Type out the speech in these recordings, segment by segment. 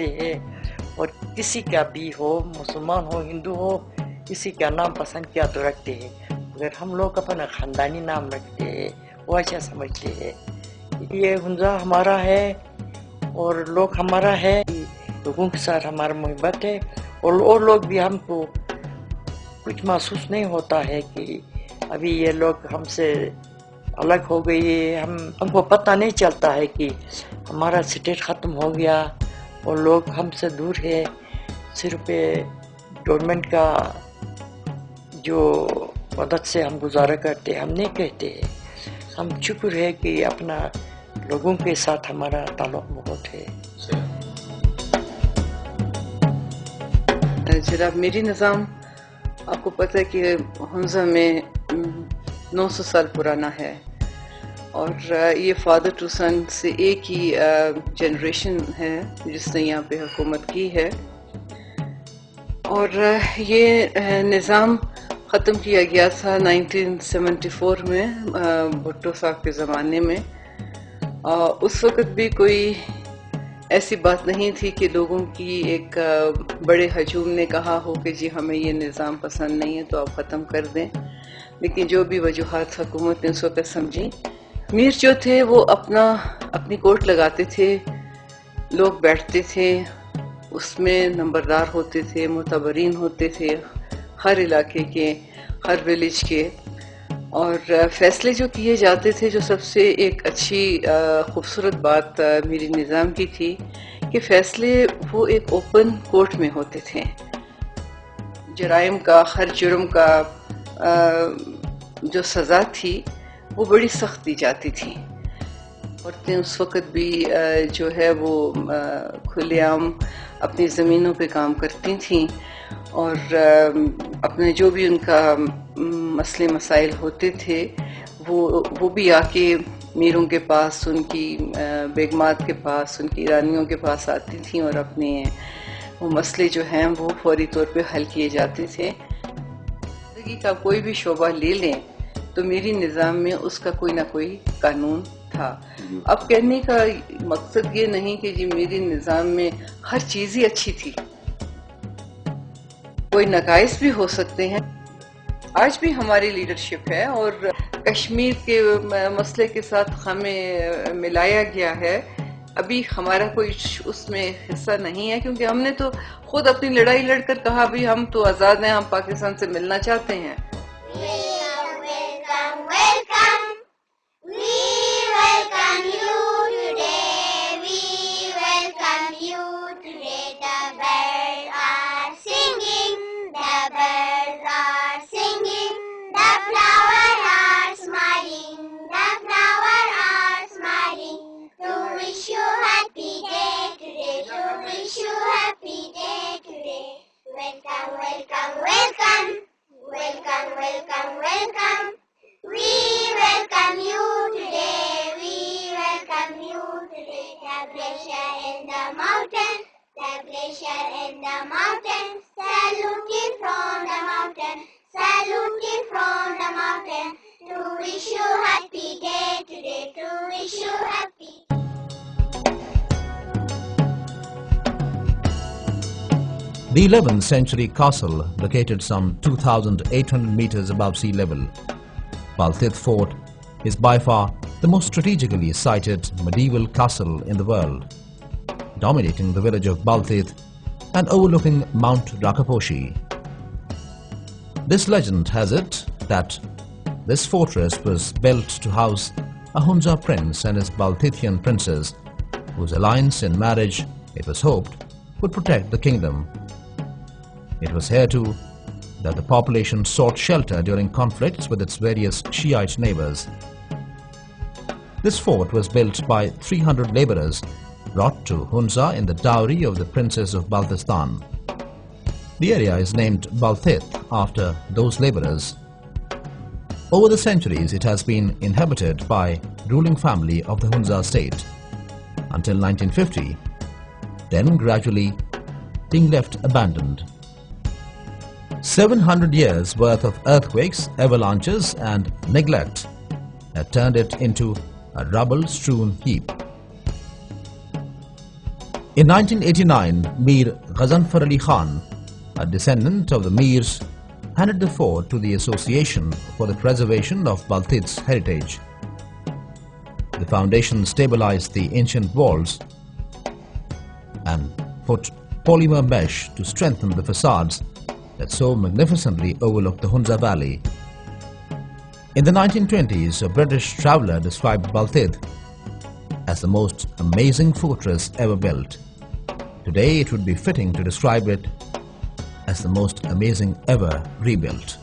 है और किसी का भी हो, मुसलमान हो, हिंदू हो, किसी का नाम पसंद किया तो रखते हैं, मगर हम लोग अपना ख़ानदानी नाम रखते हैं, वो अच्छा समझते हैं। ये हुंजा हमारा है और लोग हमारा है, लोगों के साथ हमारा मोहब्बत है और लोग भी हमको कुछ महसूस नहीं होता है कि अभी ये लोग हमसे अलग हो गए। हमको पता नहीं चलता है कि हमारा स्टेट ख़त्म हो गया और लोग हमसे दूर है। सिर्फ गवर्नमेंट का जो मदद से हम गुजारा करते, हम नहीं कहते, हम शुक्र है कि अपना लोगों के साथ हमारा ताल्लुक बहुत है। जनाब मेरी निज़ाम, आपको पता है कि हुंजा में 900 साल पुराना है और ये फादर टू सन से एक ही जनरेशन है जिसने यहाँ पे हुकूमत की है। और ये निज़ाम ख़त्म किया गया था 1974 में भुट्टो साहब के ज़माने में। उस वक़्त भी कोई ऐसी बात नहीं थी कि लोगों की एक बड़े हजूम ने कहा हो कि जी हमें ये निज़ाम पसंद नहीं है तो आप ख़त्म कर दें। लेकिन जो भी वजूहात हुकूमत ने उस वक़्त समझी, मीर जो थे वो अपनी कोर्ट लगाते थे, लोग बैठते थे, उसमें नंबरदार होते थे, मुतबरीन होते थे हर इलाके के, हर विलेज के, और फैसले जो किए जाते थे, जो सबसे एक अच्छी खूबसूरत बात मेरी निज़ाम की थी कि फैसले वो एक ओपन कोर्ट में होते थे। जराइम का, हर जुर्म का जो सज़ा थी वो बड़ी सख्त दी जाती थी। औरतें उस वक़्त भी जो है वो खुलेआम अपनी ज़मीनों पे काम करती थीं और अपने जो भी उनका मसले मसाइल होते थे वो भी आके मीरों के पास, उनकी बेगमात के पास, उनकी रानियों के पास आती थीं और अपने वो मसले जो हैं वो फौरी तौर पे हल किए जाते थे। ज़िंदगी का कोई भी शोबा ले लें तो मेरी निज़ाम में उसका कोई ना कोई कानून था। अब कहने का मकसद ये नहीं कि जी मेरी निज़ाम में हर चीज़ ही अच्छी थी, कोई नकाइस भी हो सकते हैं। आज भी हमारी लीडरशिप है और कश्मीर के मसले के साथ हमें मिलाया गया है। अभी हमारा कोई उसमें हिस्सा नहीं है क्योंकि हमने तो खुद अपनी लड़ाई लड़कर कहा भी हम तो आज़ाद हैं, हम पाकिस्तान से मिलना चाहते हैं। The 11th century castle, located some 2,800 meters above sea level, Baltith Fort, is by far the most strategically sited medieval castle in the world, dominating the village of Baltith and overlooking Mount Rakaposhi. This legend has it that this fortress was built to house a Hunza prince and his Baltithian princess, whose alliance in marriage, it was hoped, would protect the kingdom. It was here too that the population sought shelter during conflicts with its various Shiite neighbors. This fort was built by 300 laborers brought to Hunza in the dowry of the princess of Baltistan. The area is named Baltith after those laborers. Over the centuries, it has been inhabited by ruling family of the Hunza state until 1950, then gradually being left abandoned. 700 years worth of earthquakes, avalanches and neglect had turned it into a rubble-strewn heap. In 1989, Mir Ghazanfar Ali Khan, a descendant of the Mirs, handed the fort to the Association for the Preservation of Baltid's Heritage. The foundation stabilized the ancient walls and put polymer mesh to strengthen the facades that so magnificently overlook the Hunza Valley. In the 1920s, a British traveller described Baltid as the most amazing fortress ever built. Today, it would be fitting to describe it as the most amazing ever rebuilt.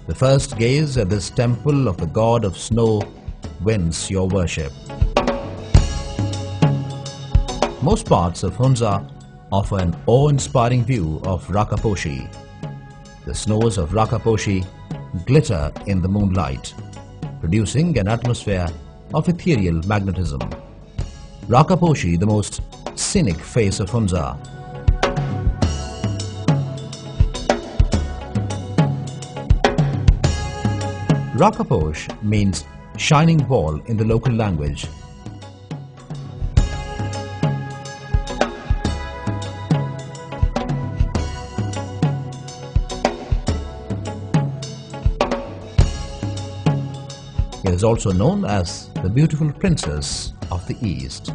The first gaze at this temple of the god of snow wins your worship. Most parts of Hunza offer an awe-inspiring view of Rakaposhi. The snows of Rakaposhi glitter in the moonlight, producing an atmosphere of ethereal magnetism. Rakaposhi, the most scenic face of Hunza. Rakaposh means shining wall in the local language. It is also known as the beautiful princess of the East.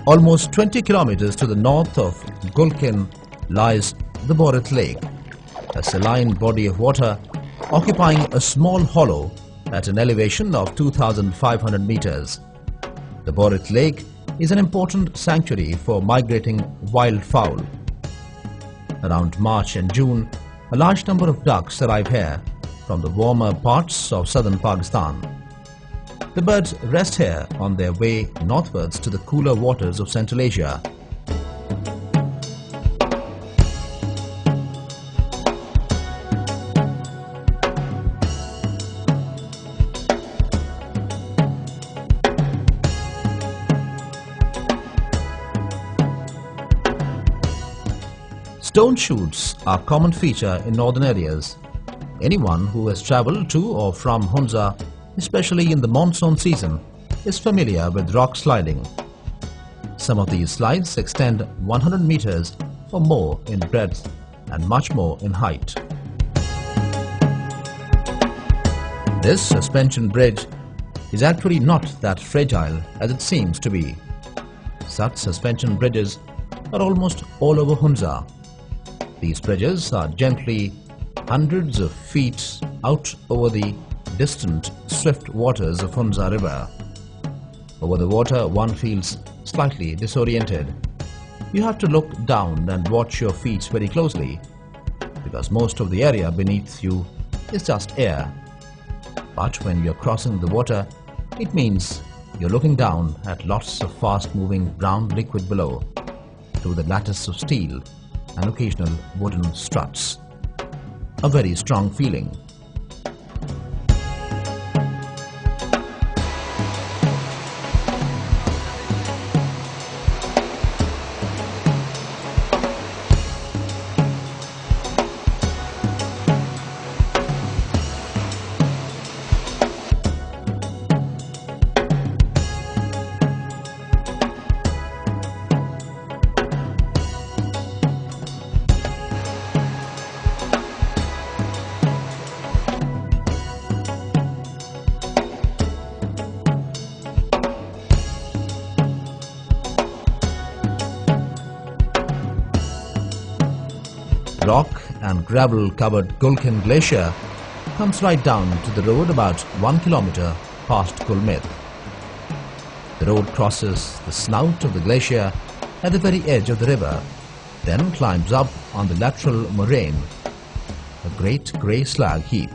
Almost 20 kilometers to the north of Gulkin lies the Borit Lake, a saline body of water occupying a small hollow at an elevation of 2,500 meters. The Borit Lake is an important sanctuary for migrating wildfowl. Around March and June, a large number of ducks arrive here from the warmer parts of southern Pakistan. The birds rest here on their way northwards to the cooler waters of Central Asia. Stone shoots are a common feature in northern areas. Anyone who has travelled to or from Hunza, especially in the monsoon season, is familiar with rock sliding. Some of these slides extend 100 meters or more in breadth and much more in height. This suspension bridge is actually not that fragile as it seems to be. Such suspension bridges are almost all over Hunza. These bridges are gently hundreds of feet out over the distant, swift waters of Hunza River. Over the water, one feels slightly disoriented. You have to look down and watch your feet very closely, because most of the area beneath you is just air. But when you're crossing the water, it means you're looking down at lots of fast-moving brown liquid below, through the lattice of steel and occasional wooden struts. A very strong feeling. Rock and gravel covered Gulkin Glacier comes right down to the road about 1 kilometer past Gulmit. The road crosses the snout of the glacier at the very edge of the river, then climbs up on the lateral moraine, a great grey slag heap.